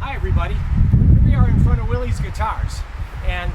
Hi everybody, here we are in front of Willie's guitars, and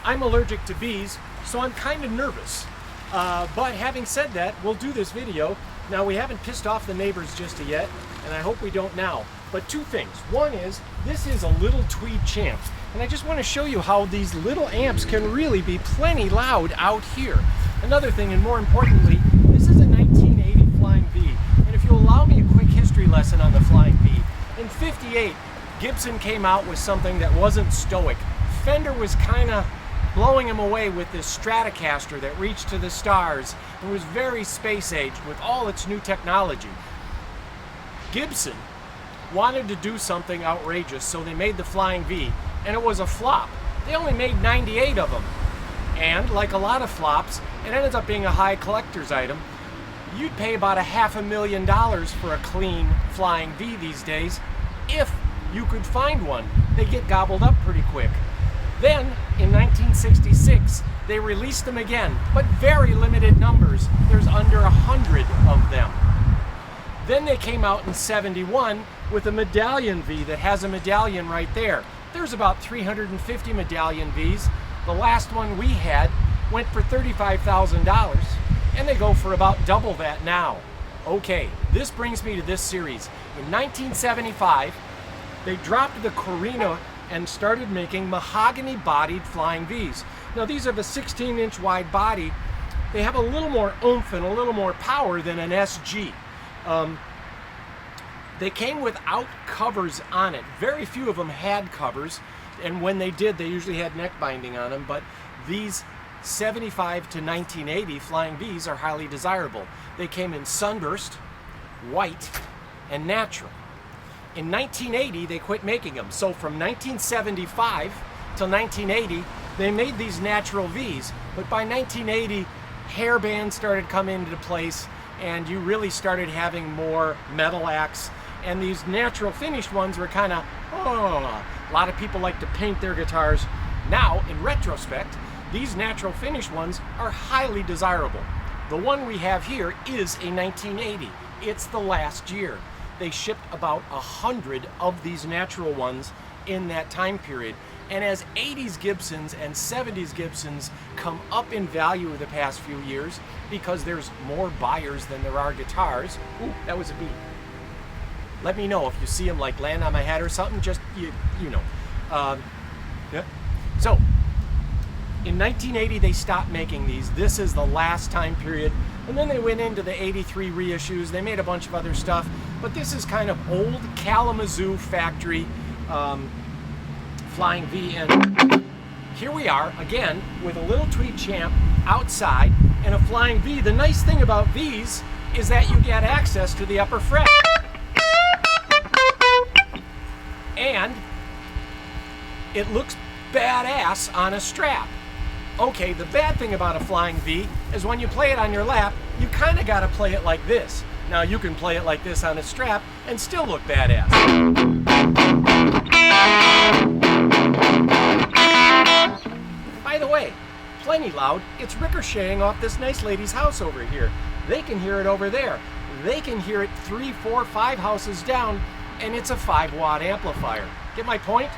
I'm allergic to bees, so I'm kind of nervous. But having said that, we'll do this video. Now, we haven't pissed off the neighbors just yet, and I hope we don't now. But two things. One is, this is a little tweed champ, and I just want to show you how these little amps can really be plenty loud out here. Another thing, and more importantly, this is a 1980 Flying V, and if you'll allow me a quick history lesson on the Flying V, in '58, Gibson came out with something that wasn't stoic. Fender was kind of blowing him away with this Stratocaster that reached to the stars and was very space-aged with all its new technology. Gibson wanted to do something outrageous, so they made the Flying V, and it was a flop. They only made 98 of them, and like a lot of flops, it ended up being a high collector's item. You'd pay about $500,000 for a clean Flying V these days, if you could find one. They get gobbled up pretty quick. Then, in 1966, they released them again, but very limited numbers. There's under 100 of them. Then they came out in '71 with a medallion V that has a medallion right there. There's about 350 medallion Vs. The last one we had went for $35,000, and they go for about double that now. Okay, this brings me to this series. In 1975, they dropped the Corina and started making mahogany-bodied Flying Vs. Now, these are the 16-inch wide body. They have a little more oomph and a little more power than an SG. They came without covers on it. Very few of them had covers, and when they did, they usually had neck binding on them, but these 75 to 1980 Flying Vs are highly desirable. They came in sunburst, white, and natural. In 1980, they quit making them. So from 1975 till 1980, they made these natural Vs. But by 1980, hair bands started coming into place, and you really started having more metal acts. And these natural finished ones were kind of, a lot of people like to paint their guitars. Now, in retrospect, these natural finished ones are highly desirable. The one we have here is a 1980. It's the last year. They shipped about 100 of these natural ones in that time period. And as 80s Gibsons and 70s Gibsons come up in value the past few years, because there's more buyers than there are guitars. Ooh, that was a bee. Let me know if you see them like land on my head or something, just, you know. Yeah. So, in 1980, they stopped making these. This is the last time period. And then they went into the '83 reissues. They made a bunch of other stuff. But this is kind of old Kalamazoo factory Flying V. And here we are, again, with a little tweed champ outside and a Flying V. The nice thing about Vs is that you get access to the upper fret. And it looks badass on a strap. Okay, the bad thing about a Flying V is when you play it on your lap, you kind of got to play it like this. Now, you can play it like this on a strap and still look badass. By the way, plenty loud. It's ricocheting off this nice lady's house over here. They can hear it over there. They can hear it 3, 4, 5 houses down, and it's a 5-watt amplifier. Get my point?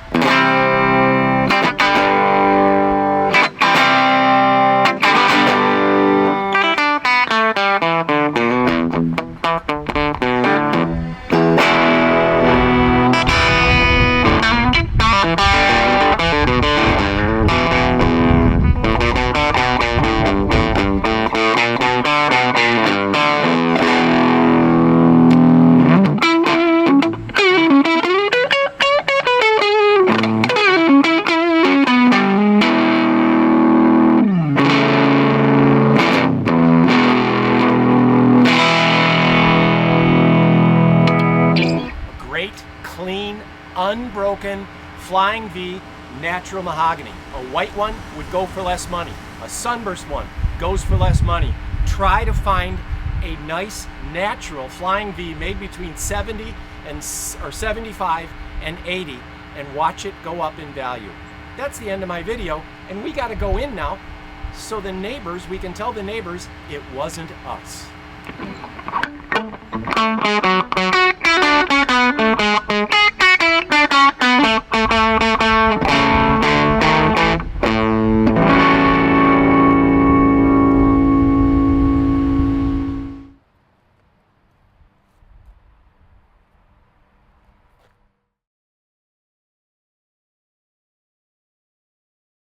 Clean, unbroken Flying V natural mahogany. A white one would go for less money. A sunburst one goes for less money. Try to find a nice natural Flying V made between 70 and or 75 and 80 and watch it go up in value. That's the end of my video, and we got to go in now so the neighbors, we can tell the neighbors it wasn't us.